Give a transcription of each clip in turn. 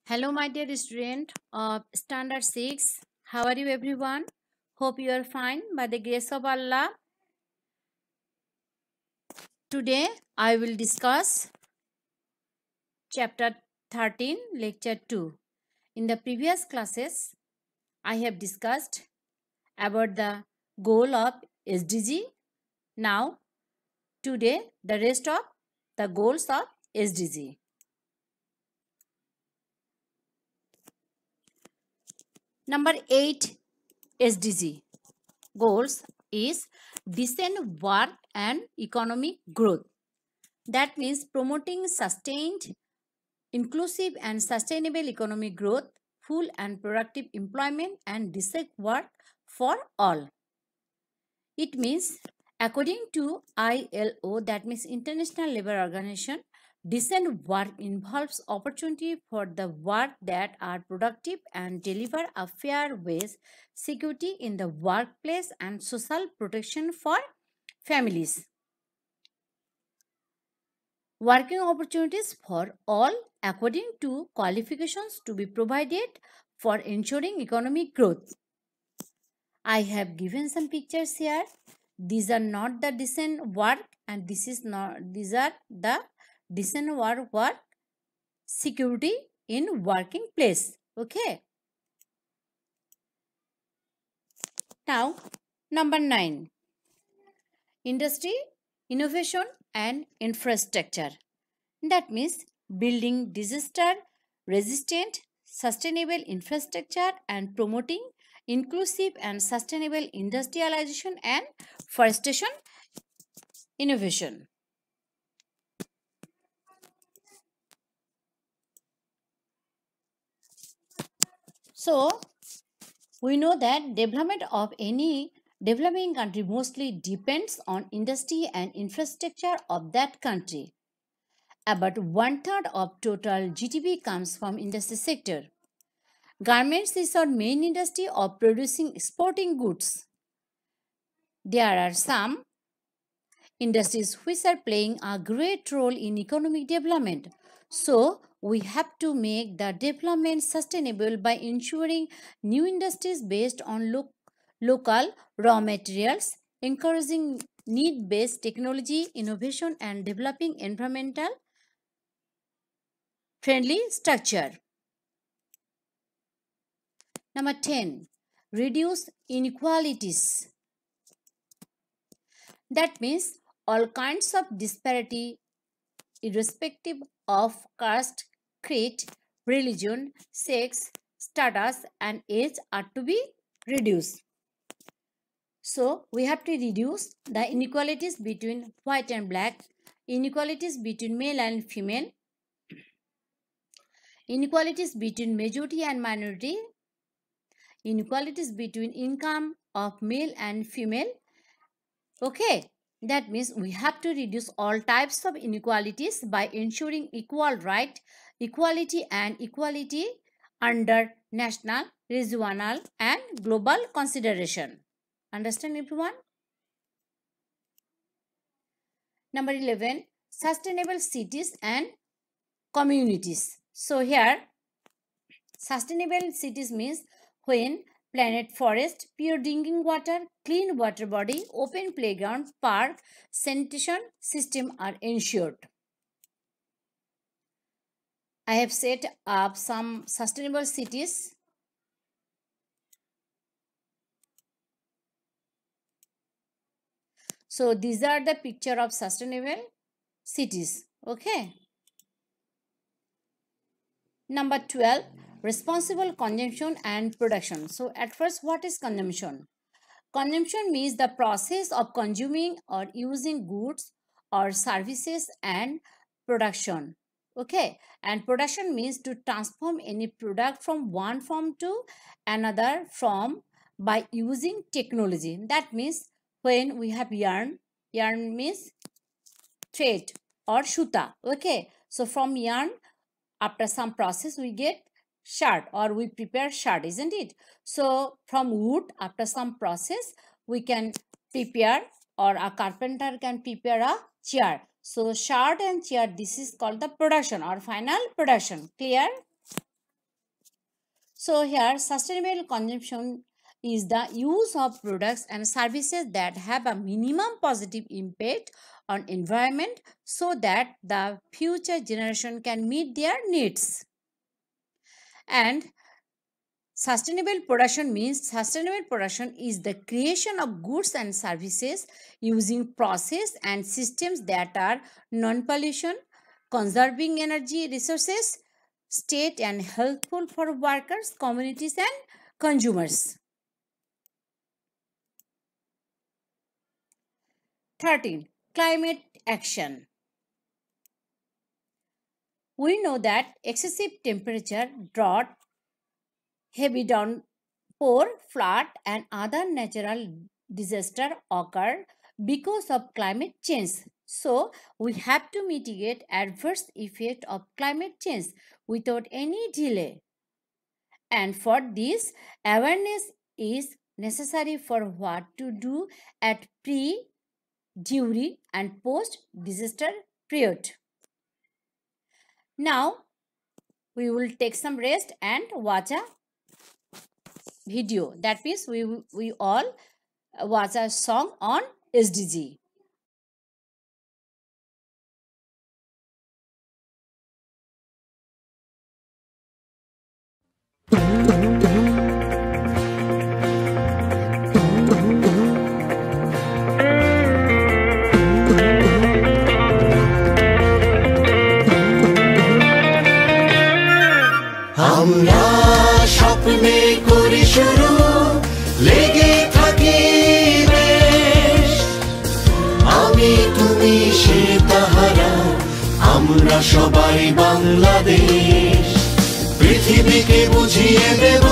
Hello, my dear student of Standard 6. How are you, everyone? Hope you are fine by the grace of Allah. Today, I will discuss chapter 13, lecture 2. In the previous classes, I have discussed about the goal of SDG. Now, today, the rest of the goals of SDG. Number 8 SDG goals is decent work and economic growth. That means promoting sustained, inclusive and sustainable economic growth, full and productive employment and decent work for all. It means according to ILO, that means International Labour Organization, decent work involves opportunity for the work that are productive and deliver a fair wage, security in the workplace and social protection for families. Working opportunities for all according to qualifications to be provided for ensuring economic growth. I have given some pictures here. These are not the decent work and these are the decent work security in working place. Okay. Now number 9. Industry, innovation and infrastructure. That means building disaster resistant, sustainable infrastructure and promoting inclusive and sustainable industrialization and forestation innovation. So, we know that development of any developing country mostly depends on industry and infrastructure of that country. About 1/3 of total GDP comes from industry sector. Garments is our main industry of producing exporting goods. There are some industries which are playing a great role in economic development. So, we have to make the development sustainable by ensuring new industries based on local raw materials, encouraging need-based technology, innovation, and developing environmental friendly structure. Number 10, reduce inequalities. That means all kinds of disparity, irrespective of caste, creed, religion, sex, status, and age, are to be reduced. So, we have to reduce the inequalities between white and black, inequalities between male and female, inequalities between majority and minority, inequalities between income of male and female. Okay, that means we have to reduce all types of inequalities by ensuring equal right, equality and equality under national, regional and global consideration. Understand everyone? Number 11, sustainable cities and communities. So here, sustainable cities means when planet forest, pure drinking water, clean water body, open playground, park, sanitation system are ensured. I have set up some sustainable cities. So these are the picture of sustainable cities. Okay. Number 12, responsible consumption and production. So at first, what is consumption? Consumption means the process of consuming or using goods or services, and production. Okay, and production means to transform any product from one form to another form by using technology. That means when we have yarn means thread or shuta. Okay, so from yarn, after some process we get shirt or we prepare shirt, isn't it? So from wood, after some process we can prepare, or a carpenter can prepare a chair. So shirt and chair, this is called the production or final production. Clear? So here sustainable consumption is the use of products and services that have a minimum positive impact on environment so that the future generation can meet their needs. And sustainable production is the creation of goods and services using process and systems that are non-pollution, conserving energy resources, state and helpful for workers, communities and consumers. 13. Climate action. We know that excessive temperature, drought, heavy downpour, flood, and other natural disaster occur because of climate change. So we have to mitigate adverse effect of climate change without any delay. And for this, awareness is necessary for what to do at pre, during, and post disaster period. Now we will take some rest and watch a video. That means we all watch a song on SDG. আমরা স্বপ্নে করি শুরু লেগে থাকি বেশ আমি তুমি সে তাহারা আমরা সবাই বাংলাদেশ পৃথিবীকে বুঝিয়ে দেব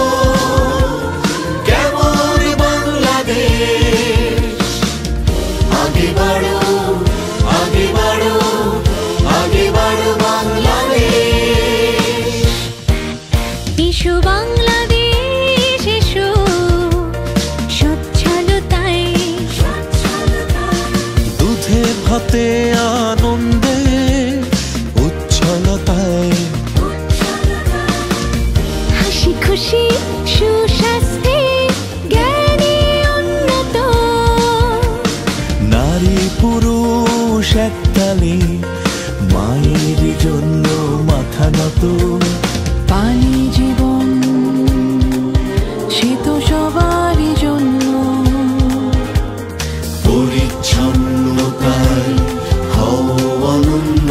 কেমন বাংলাদেশ আগে বাড়ো আগে বাড়ো আগে বাড়ো বাংলাদেশ এসো বাংলাদেশ এসো সচ্ছলতায় দুধে ভাতে আনন্দে উচ্ছলতায় হাসি খুশি সুস্বাস্থ্যে জ্ঞানে উন্নত নারী পুরুষ একতালে মায়ের জন্য মাথা নত পানি জীবন সে তো সবারই জন্য পরিচ্ছন্নতায় হও অনন্য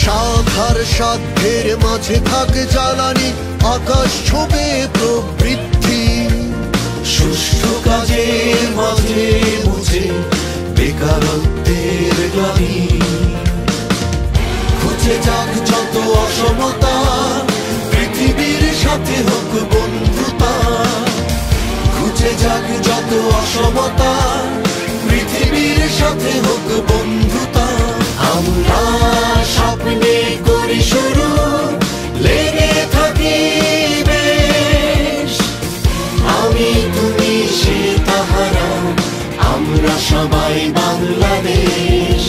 সাধার সাধ্যের মাঝে থাকে জ্বালানি আকাশ ছোঁবে প্রবৃদ্ধি সুষ্ঠু কাজের মাঝে মুছে বেকারত্বের গ্লানি খুঁজে যাক যত অসমতা পৃথিবীর সাথে হোক বন্ধুতা খুঁজে যাক যত অসমতা পৃথিবীর সাথে হোক বন্ধুতা আমরা স্বপ্নে করি শুরু লেগে থাকি বেশ আমি তুমি সে তাহারা আমরা সবাই বাংলাদেশ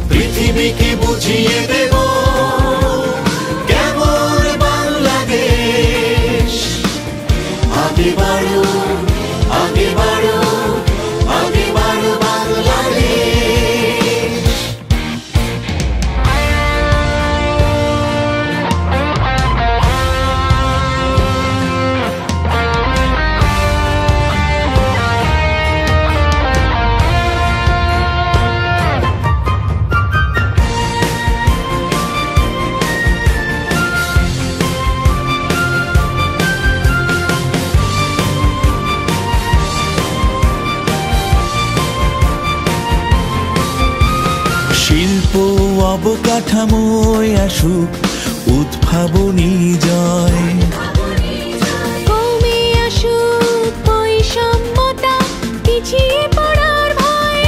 পৃথিবীকে বুঝিয়ে দেব কেমন বাংলাদেশ আগে বাড়ো আগে বাড়ো আগে বাড়ো বাংলাদেশ শিল্প অবকাঠামোয় আসুক উদ্ভাবনী জয় কমে আসুক বৈষম্যতা পিছিয়ে পড়ার ভয়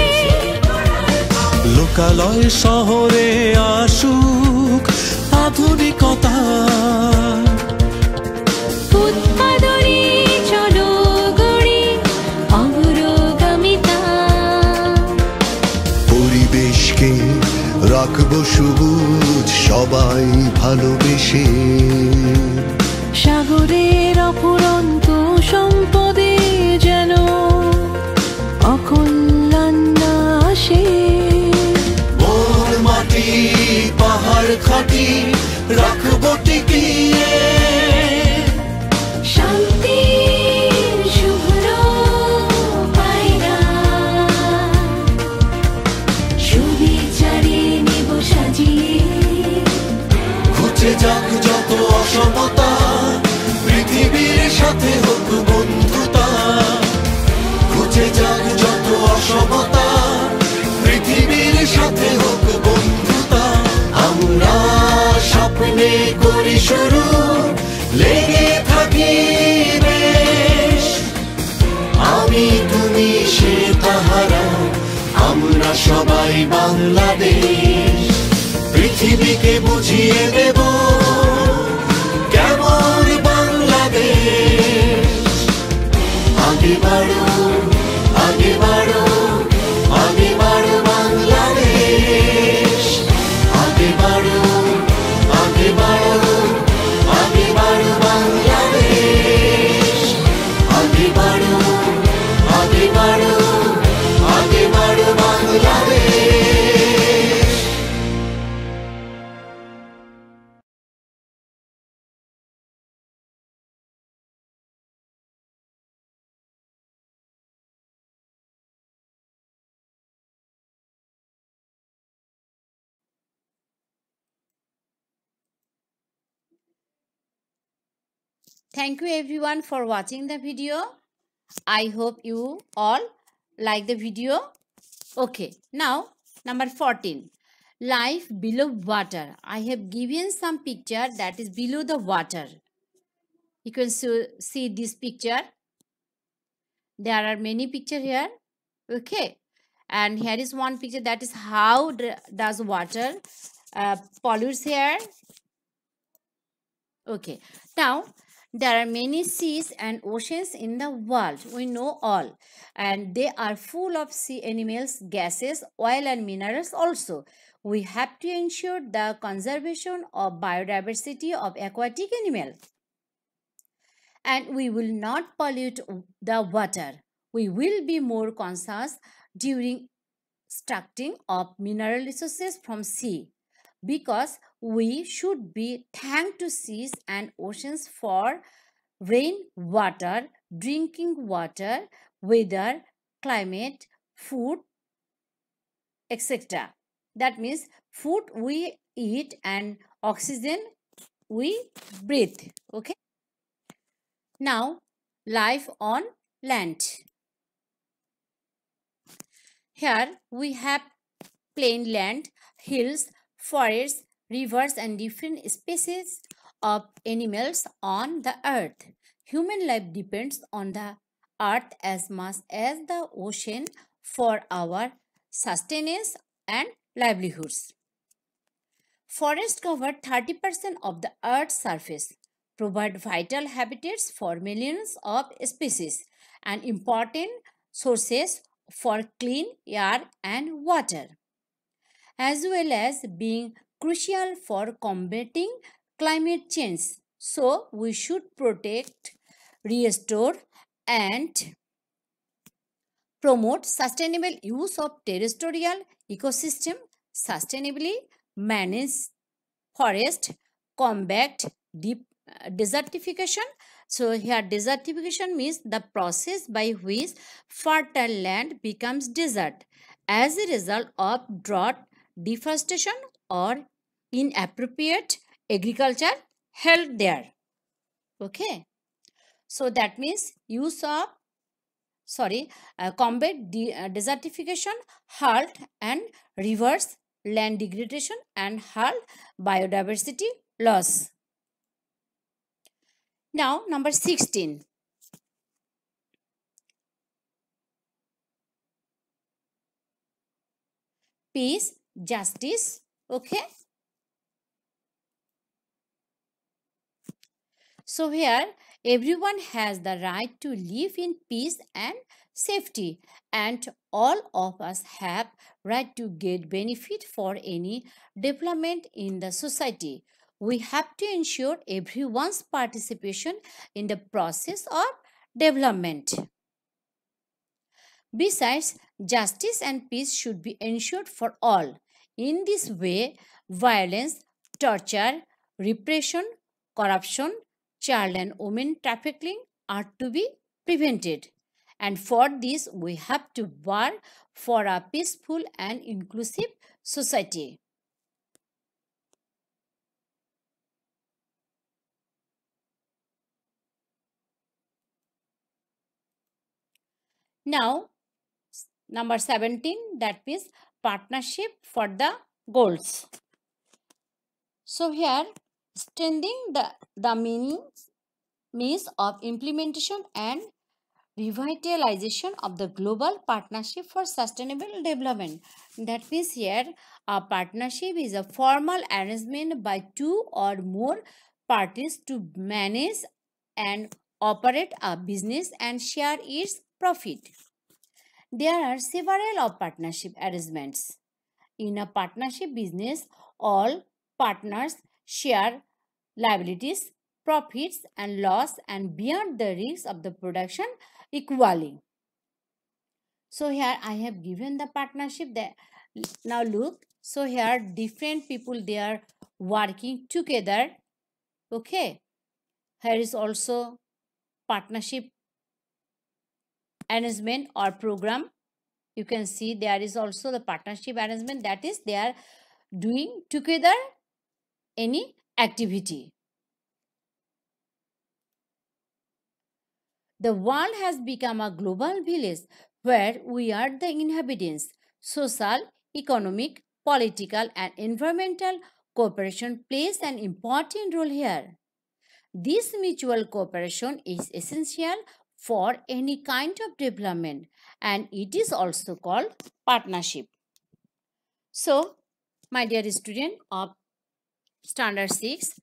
লোকালয় শহরে আসুক আধুনিকতা উৎপাদনে চলো গড়ে অগ্রগামিতা পরিবেশকে রাখবো সবুজ সবুজ সবাই ভালোবেসে। সাগরের অফুরন্ত সম্পদে যেন অকল্যাণ আসে। মোর মাটি পাহাড় খাটি রাখবো টিকিয়ে। শান্তির শুভ্র পায়রা সুবিচারে নেব সাজিয়ে। ঘুচে যাক যত অসমতা, পৃথিবীর সাথে হোক বন্ধুতা। ঘুচে যাক যত অসমতা, পৃথিবীর সাথে হোক বন্ধুতা। আমরা স্বপ্নে করি শুরু, লেগে থাকি বেশ। আমি তুমি সে তাহারা, আমরা সবাই বাংলাদেশ। পৃথিবীকে বুঝিয়ে দেব কেমন বাংলাদেশ। আগে বাড়ো, আগে বাড়ো, আগে বাড়ো বাংলাদেশ। আগে বাড়ো, আগে বাড়ো, আগে বাড়ো বাংলাদেশ। আগে বাড়ো, আগে বাড়ো, আগে বাড়ো Bangladesh. Thank you everyone for watching the video. I hope you all like the video. Okay, now number 14. Life below water. I have given some picture that is below the water. You can see this picture. There are many picture here. Okay, and here is one picture that is how does water pollutes here. Okay, now there are many seas and oceans in the world. We know all, and they are full of sea animals, gases, oil, and minerals also. We have to ensure the conservation of biodiversity of aquatic animals. And we will not pollute the water. We will be more conscious during extracting of mineral resources from sea, because we should be thanked to seas and oceans for rain water, drinking water, weather, climate, food, etc. That means food we eat and oxygen we breathe. Okay. Now, life on land. Here we have plain land, hills, forests, rivers, and different species of animals on the earth. Human life depends on the earth as much as the ocean for our sustenance and livelihoods. Forests cover 30% of the earth's surface, provide vital habitats for millions of species, and important sources for clean air and water, as well as being crucial for combating climate change. So, we should protect, restore, and promote sustainable use of terrestrial ecosystem, sustainably manage forest, combat desertification. So here desertification means the process by which fertile land becomes desert as a result of drought, deforestation, or inappropriate agriculture held there. Okay, so that means use of combat desertification, halt and reverse land degradation, and halt biodiversity loss. Now number 16. Peace, justice. Okay. So here everyone has the right to live in peace and safety, and all of us have right to get benefit for any development in the society. We have to ensure everyone's participation in the process of development. Besides, justice and peace should be ensured for all. In this way, violence, torture, repression, corruption, child and women trafficking are to be prevented. And for this, we have to work for a peaceful and inclusive society. Now, number 17, that means partnership for the goals. So here, strengthening the means of implementation and revitalization of the global partnership for sustainable development. That means here, a partnership is a formal arrangement by two or more parties to manage and operate a business and share its profit. There are several of partnership arrangements. In a partnership business, all partners share liabilities, profits, and loss and bear the risks of the production equally. So here I have given the partnership that now look. So here different people they are working together. Okay. Here is also partnership arrangement or program. You can see there is also the partnership arrangement, that is they are doing together any activity. The world has become a global village where we are the inhabitants. Social, economic, political, and environmental cooperation plays an important role here. This mutual cooperation is essential for any kind of development, and it is also called partnership. So, my dear student of Standard 6,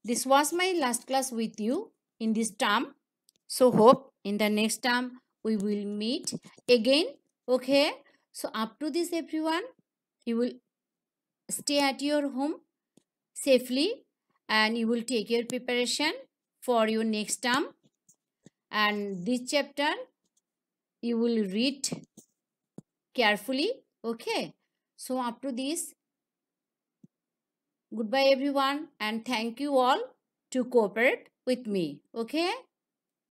this was my last class with you in this term. So, hope in the next term we will meet again. Okay. So, up to this, everyone, you will stay at your home safely and you will take your preparation for your next term. And this chapter you will read carefully. Okay. So, up to this, goodbye everyone, and thank you all to cooperate with me. Okay.